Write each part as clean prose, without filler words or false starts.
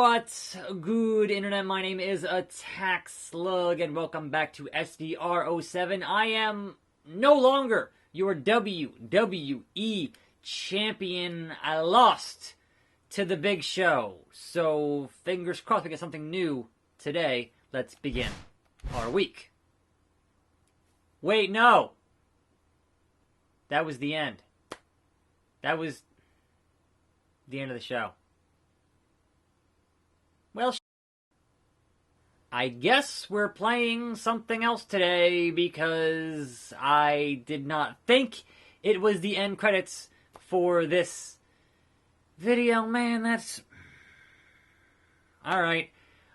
What's good, Internet? My name is attackslug, and welcome back to SDR07. I am no longer your WWE champion. I lost to the Big Show, so fingers crossed we get something new today. Let's begin our week. Wait, no! That was the end. That was the end of the show. Well, I guess we're playing something else today because I did not think it was the end credits for this video. Man, that's... Alright,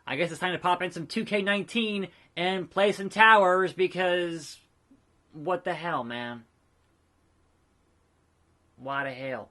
I guess it's time to pop in some 2K19 and play some towers because... What the hell, man? What the hell?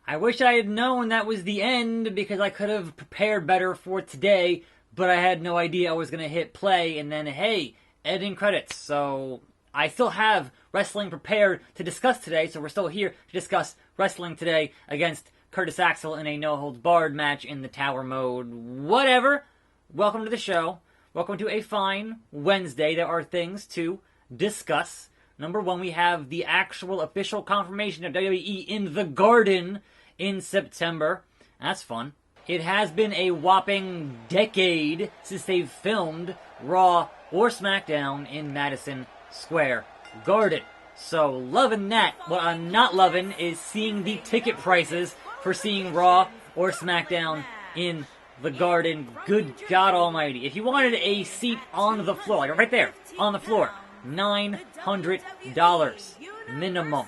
I wish I had known that was the end because I could have prepared better for today, but I had no idea I was going to hit play and then, hey, editing credits. So I still have wrestling prepared to discuss today, so we're still here to discuss wrestling today against Curtis Axel in a no-holds-barred match in the tower mode. Whatever. Welcome to the show. Welcome to a fine Wednesday. There are things to discuss. Number one, we have the actual official confirmation of WWE in the Garden in September. That's fun. It has been a whopping decade since they've filmed Raw or SmackDown in Madison Square Garden. So, loving that. What I'm not loving is seeing the ticket prices for seeing Raw or SmackDown in the Garden. Good God Almighty. If you wanted a seat on the floor, like right there, on the floor, $900 minimum.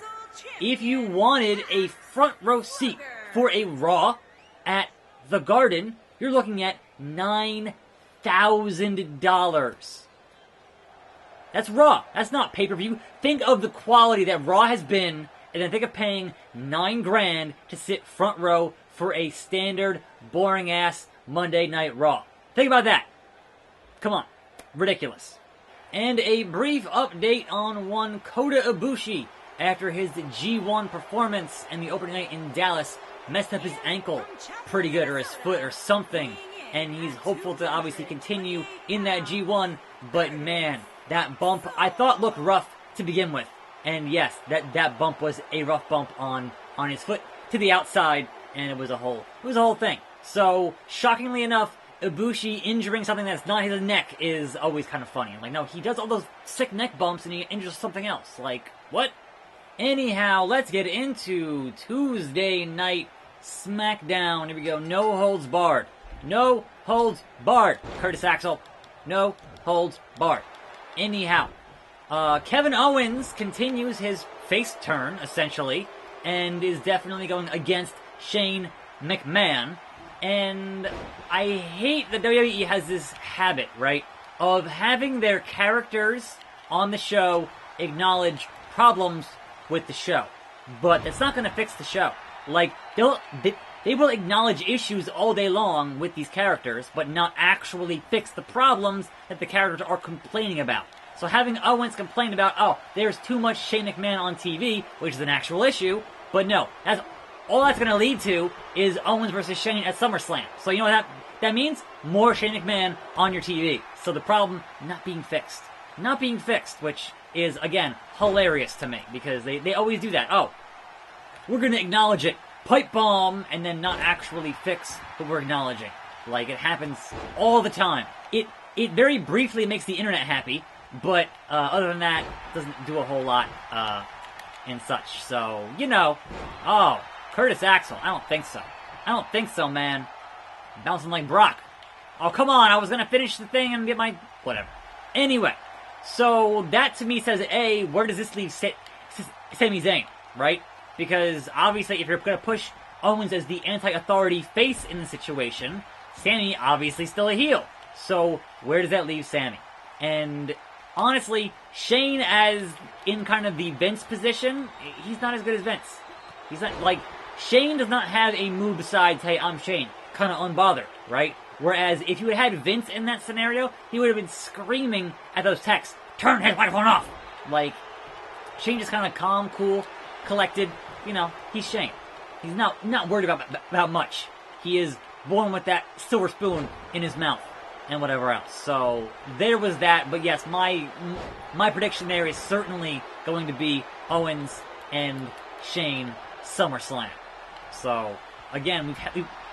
If you wanted a front row seat for a Raw at the Garden, you're looking at $9,000. That's Raw. That's not pay-per-view. Think of the quality that Raw has been, and then think of paying $9,000 to sit front row for a standard, boring-ass Monday Night Raw. Think about that. Come on. Ridiculous. And a brief update on one Kota Ibushi after his G1 performance and the opening night in Dallas messed up his ankle pretty good, or his foot, or something. And he's hopeful to obviously continue in that G1, but man, that bump I thought looked rough to begin with. And yes, that bump was a rough bump on his foot to the outside, and it was a whole thing. So, shockingly enough, Ibushi injuring something that's not his neck is always kind of funny. Like, no, he does all those sick neck bumps and he injures something else. Like, what? Anyhow, let's get into Tuesday Night SmackDown. Here we go. No holds barred. No holds barred. Curtis Axel. No holds barred. Anyhow, Kevin Owens continues his face turn, essentially, and is definitely going against Shane McMahon. And I hate that WWE has this habit, right, of having their characters on the show acknowledge problems with the show. But it's not going to fix the show. Like, they will acknowledge issues all day long with these characters, but not actually fix the problems that the characters are complaining about. So having Owens complain about, oh, there's too much Shane McMahon on TV, which is an actual issue, but no, all that's going to lead to is Owens versus Shane at SummerSlam. So you know what that means? More Shane McMahon on your TV. So the problem not being fixed. Not being fixed, which is, again, hilarious to me. Because they always do that. Oh, we're going to acknowledge it. Pipe bomb, and then not actually fix what we're acknowledging. Like, it happens all the time. It very briefly makes the internet happy. But other than that, it doesn't do a whole lot and such. So, you know. Oh, Curtis Axel. I don't think so. I don't think so, man. Bouncing like Brock. Oh, come on. I was going to finish the thing and get my... Whatever. Anyway. So, that to me says, A, where does this leave Sami Zayn, right? Because, obviously, if you're going to push Owens as the anti-authority face in the situation, Sami, obviously, still a heel. So, where does that leave Sami? And, honestly, Shane as in kind of the Vince position, he's not as good as Vince. He's not, like... Shane does not have a move besides, hey, I'm Shane. Kind of unbothered, right? Whereas if you had Vince in that scenario, he would have been screaming at those texts, turn his microphone off! Like, Shane just kind of calm, cool, collected. You know, he's Shane. He's not worried about much. He is born with that silver spoon in his mouth and whatever else. So there was that. But yes, my prediction there is certainly going to be Owens and Shane SummerSlam. So again,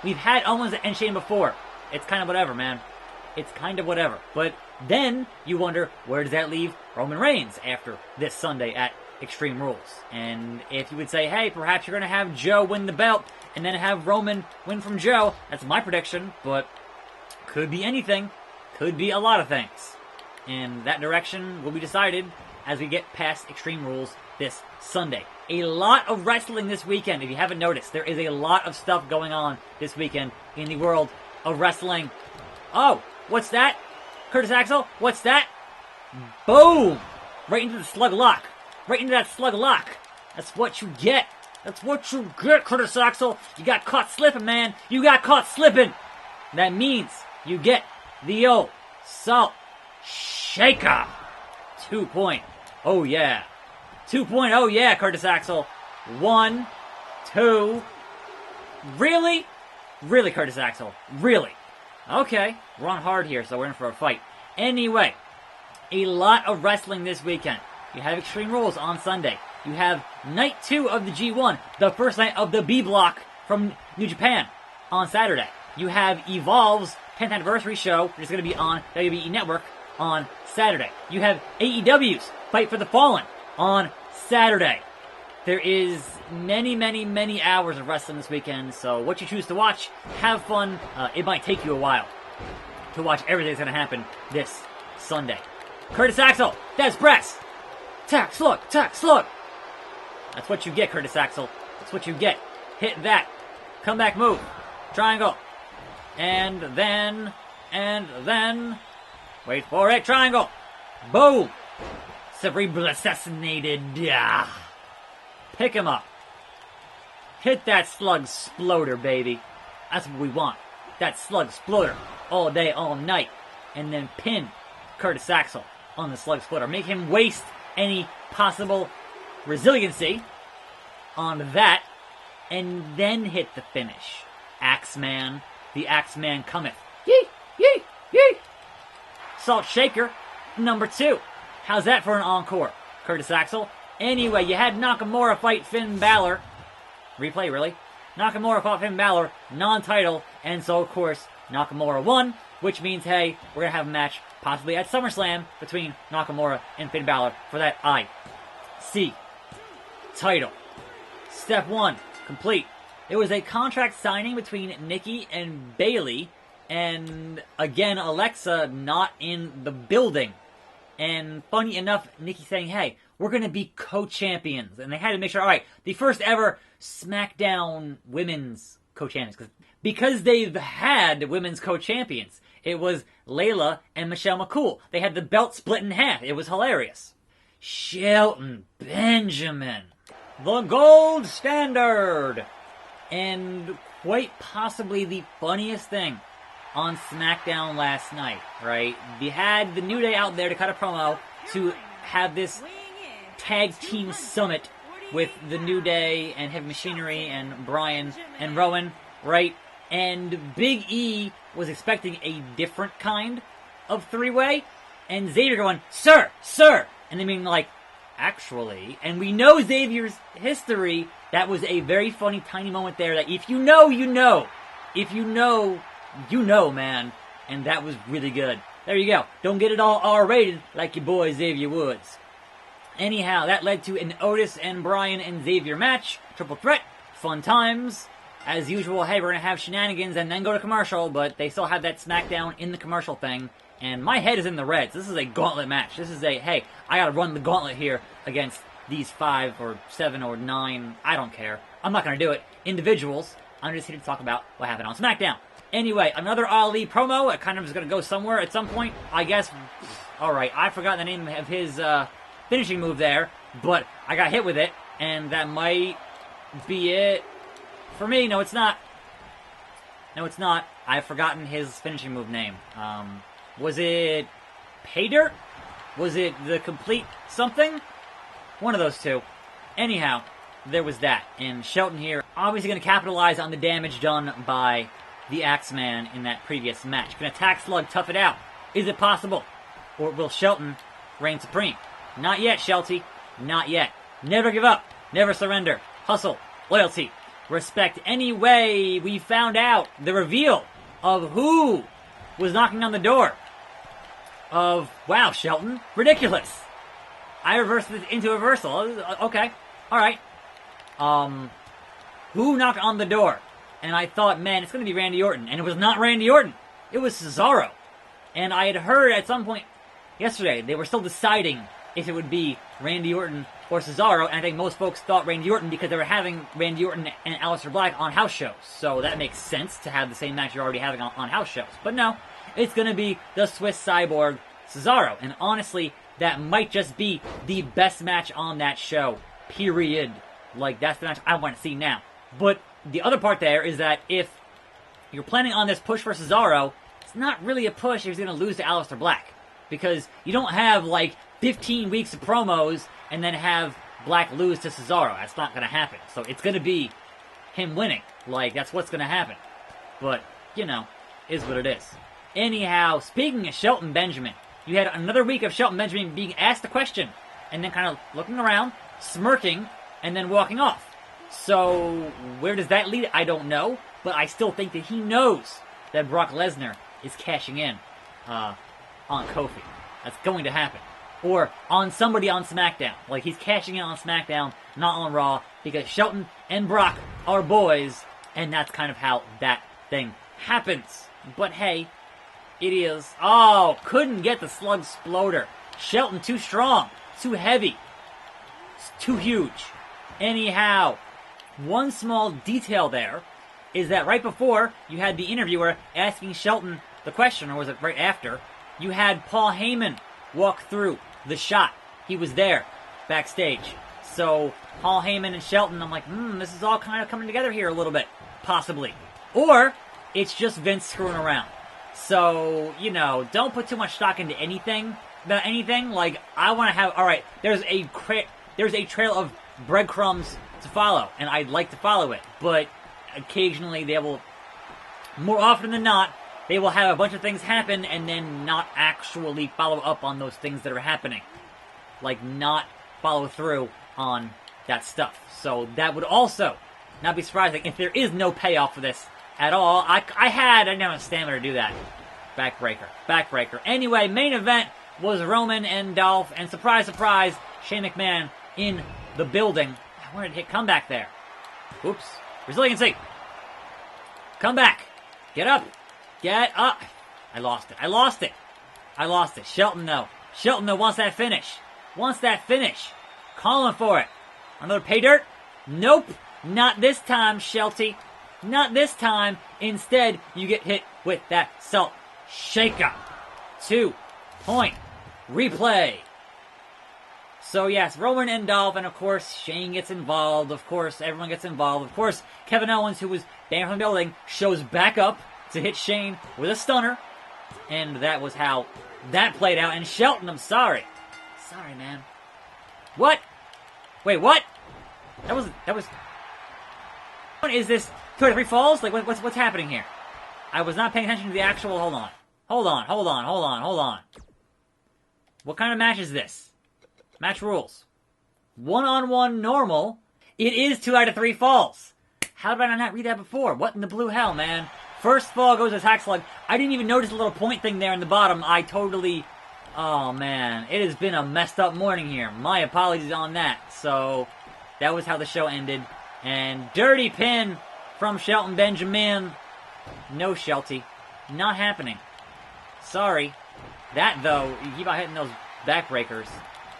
we've had Owens and Shane before. It's kind of whatever, man. It's kind of whatever. But then you wonder, where does that leave Roman Reigns after this Sunday at Extreme Rules? And if you would say, hey, perhaps you're going to have Joe win the belt and then have Roman win from Joe, that's my prediction, but could be anything. Could be a lot of things. And that direction will be decided as we get past Extreme Rules this Sunday. A lot of wrestling this weekend. If you haven't noticed, there is a lot of stuff going on this weekend in the world of wrestling. Oh, what's that? Curtis Axel, what's that? Boom! Right into the slug lock. Right into that slug lock. That's what you get. That's what you get, Curtis Axel. You got caught slipping, man. You got caught slipping. That means you get the old salt shaker. 2 Oh yeah. 2 Oh yeah, Curtis Axel. 1, 2. Really? Really, Curtis Axel? Really? Okay, we're on hard here, so we're in for a fight. Anyway, a lot of wrestling this weekend. You have Extreme Rules on Sunday. You have Night 2 of the G1, the first night of the B Block from New Japan on Saturday. You have Evolve's 10th anniversary show, which is going to be on WWE Network on Saturday. You have AEW's Fight for the Fallen on Saturday. There is many hours of wrestling this weekend, so what you choose to watch, have fun. It might take you a while to watch everything that's going to happen this Sunday. Curtis Axel, Des Press, tack slug. That's what you get, Curtis Axel. That's what you get. Hit that. Comeback move. Triangle. And then, wait for it, triangle. Boom. Cerebral assassinated. Pick him up. Hit that slug sploder, baby. That's what we want. That slug sploder. All day, all night. And then pin Curtis Axel on the slug sploder. Make him waste any possible resiliency on that. And then hit the finish. Axeman. The Axeman cometh. Yee! Yee! Yee! Salt Shaker, number 2. How's that for an encore, Curtis Axel? Anyway, you had Nakamura fight Finn Balor. Replay, really? Nakamura fought Finn Balor, non-title, and so, of course, Nakamura won, which means, hey, we're going to have a match, possibly at SummerSlam, between Nakamura and Finn Balor for that IC title. Step 1, complete. There was a contract signing between Nikki and Bayley, and again, Alexa not in the building. And funny enough, Nikki saying, hey, we're going to be co-champions. And they had to make sure, all right, the first ever SmackDown women's co-champions. Because they've had women's co-champions. It was Layla and Michelle McCool. They had the belt split in half. It was hilarious. Shelton Benjamin. The gold standard. And quite possibly the funniest thing on SmackDown last night, right? They had the New Day out there to cut a promo to have this tag team summit with the New Day and Heavy Machinery and Bryan and Rowan, right? And Big E was expecting a different kind of three-way, and Xavier going, sir, and they being like, actually, and we know Xavier's history. That was a very funny, tiny moment there that if you know, you know. If you know, you know, man. And that was really good. There you go. Don't get it all R-rated like your boy Xavier Woods. Anyhow, that led to an Otis and Bryan and Xavier match. Triple threat. Fun times. As usual, hey, we're going to have shenanigans and then go to commercial, but they still have that SmackDown in the commercial thing. And my head is in the reds. This is a gauntlet match. This is a, hey, I got to run the gauntlet here against these 5 or 7 or 9, I don't care. I'm not going to do it. Individuals. I'm just here to talk about what happened on SmackDown. Anyway, another Ali promo. It kind of is going to go somewhere at some point, I guess. Alright, I forgot the name of his finishing move there, but I got hit with it, and that might be it for me. No, it's not. No, it's not. I've forgotten his finishing move name. Was it Pay Dirt? Was it the Complete Something? One of those two. Anyhow, there was that. And Shelton here, obviously going to capitalize on the damage done by the Axeman in that previous match. Can Attackslug tough it out? Is it possible? Or will Shelton reign supreme? Not yet, Shelty. Not yet. Never give up. Never surrender. Hustle. Loyalty. Respect. Anyway, we found out the reveal of who was knocking on the door of, wow, Shelton, ridiculous. I reversed it into reversal. Okay. Alright. Who knocked on the door? And I thought, man, it's going to be Randy Orton. And it was not Randy Orton. It was Cesaro. And I had heard at some point yesterday, they were still deciding if it would be Randy Orton or Cesaro. And I think most folks thought Randy Orton because they were having Randy Orton and Aleister Black on house shows. So that makes sense to have the same match you're already having on house shows. But no, it's going to be the Swiss Cyborg Cesaro. And honestly, that might just be the best match on that show. Period. Like, that's the match I want to see now. But the other part there is that if you're planning on this push for Cesaro, it's not really a push if he's going to lose to Aleister Black. Because you don't have, like, 15 weeks of promos and then have Black lose to Cesaro. That's not going to happen. So it's going to be him winning. Like, that's what's going to happen. But, you know, is what it is. Anyhow, speaking of Shelton Benjamin, you had another week of Shelton Benjamin being asked a question and then kind of looking around, smirking, and then walking off. So, where does that lead? I don't know, but I still think that he knows that Brock Lesnar is cashing in on Kofi. That's going to happen. Or on somebody on SmackDown. Like, he's cashing in on SmackDown, not on Raw, because Shelton and Brock are boys, and that's kind of how that thing happens. But hey, it is. Oh, couldn't get the Slug Sploder. Shelton too strong, too heavy, it's too huge. Anyhow, one small detail there is that right before you had the interviewer asking Shelton the question, or was it right after, you had Paul Heyman walk through the shot. He was there, backstage. So, Paul Heyman and Shelton, I'm like, this is all kind of coming together here a little bit. Possibly. Or, it's just Vince screwing around. So, you know, don't put too much stock into anything. About anything. Like, I want to have, alright, there's a trail of breadcrumbs to follow, and I'd like to follow it. But, occasionally they will, more often than not, they will have a bunch of things happen and then not actually follow up on those things that are happening. Like, not follow through on that stuff. So that would also not be surprising if there is no payoff for this at all. I didn't have a stamina to do that. Backbreaker. Anyway, main event was Roman and Dolph, and surprise, surprise, Shane McMahon in the building. I wanted to hit comeback there. Oops. Resiliency. Come back. Get up. Get up. I lost it. Shelton, though. Wants that finish. Calling for it. Another pay dirt? Nope. Not this time, Shelty. Not this time. Instead, you get hit with that salt shaker. 2-point replay. So yes, Roman and Dolph, and of course, Shane gets involved. Of course, everyone gets involved. Of course, Kevin Owens, who was banned from the building, shows back up to hit Shane with a stunner. And that was how that played out. And Shelton, I'm sorry. Sorry, man. What? Wait, what? That was... What is this? 2 or 3 falls? Like, what's happening here? I was not paying attention to the actual... Hold on. What kind of match is this? Match rules. 1-on-1 normal. It is 2 out of 3 falls. How did I not read that before? What in the blue hell, man? First fall goes to attackslug. I didn't even notice the little point thing there in the bottom. I totally... Oh, man. It has been a messed up morning here. My apologies on that. So, that was how the show ended. And dirty pin from Shelton Benjamin. No, Shelty. Not happening. Sorry. That, though, you keep on hitting those backbreakers.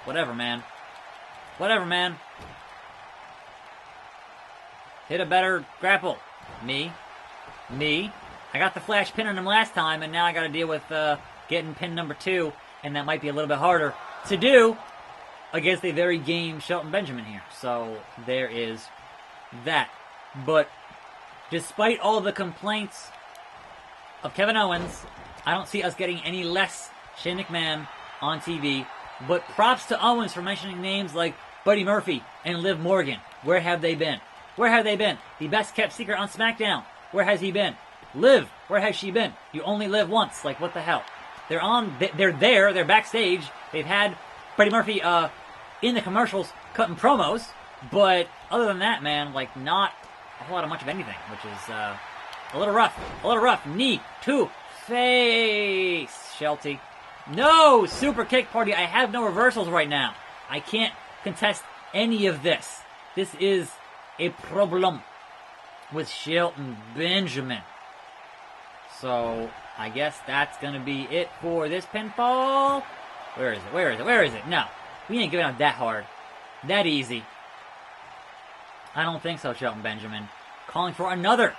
Whatever, man. Hit a better grapple. Me. I got the flash pin on him last time, and now I got to deal with getting pin number 2, and that might be a little bit harder to do against a very game Shelton Benjamin here. So there is that. But despite all the complaints of Kevin Owens, I don't see us getting any less Shane McMahon on TV. But props to Owens for mentioning names like Buddy Murphy and Liv Morgan. Where have they been? The best kept secret on SmackDown. Where has he been? Liv, where has she been? You only live once. Like, what the hell? They're backstage. They've had Freddie Murphy in the commercials cutting promos, but other than that, man, like, not a whole lot of much of anything, which is a little rough. A little rough. Knee to face. Shelty. No! Super kick party. I have no reversals right now. I can't contest any of this. This is a problem with Shelton Benjamin. So, I guess that's going to be it for this pinfall. Where is it? Where is it? Where is it? No. We ain't giving out that hard. That easy. I don't think so, Shelton Benjamin. Calling for another.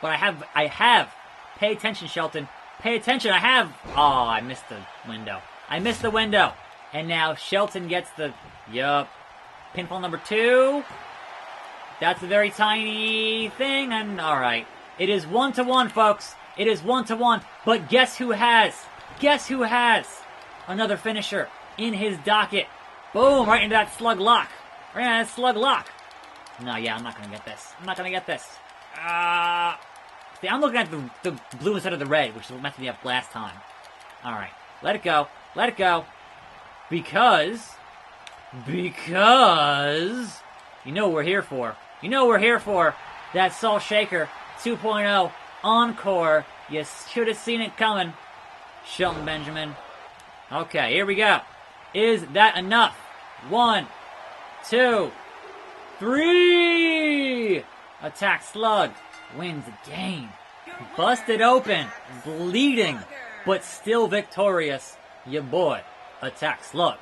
But I have. Pay attention, Shelton. Pay attention. I have. Oh, I missed the window. I missed the window. And now Shelton gets the, pinfall number 2. That's a very tiny thing, and alright. It is 1-1, folks. It is 1-1. But guess who has? Guess who has another finisher in his docket? Boom, right into that slug lock. Right into that slug lock. No, yeah, I'm not going to get this. I'm not going to get this. See, I'm looking at the blue instead of the red, which messed me up last time. Alright, let it go. Let it go. Because, you know what we're here for. You know what we're here for. That Salt Shaker 2.0 Encore. You should have seen it coming. Shelton Benjamin. Okay, here we go. Is that enough? 1, 2, 3! Attack Slug wins the game. Busted open, bleeding, but still victorious. Your boy, Attack Slug.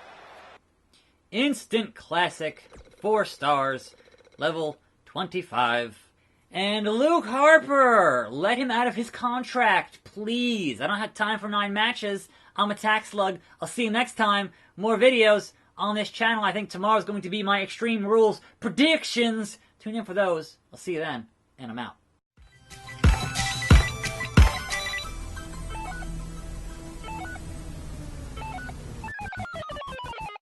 Instant classic, 4 stars, level 25. And Luke Harper, let him out of his contract, please. I don't have time for 9 matches. I'm Attack Slug. I'll see you next time. More videos on this channel. I think tomorrow's going to be my Extreme Rules predictions. Tune in for those. I'll see you then, and I'm out.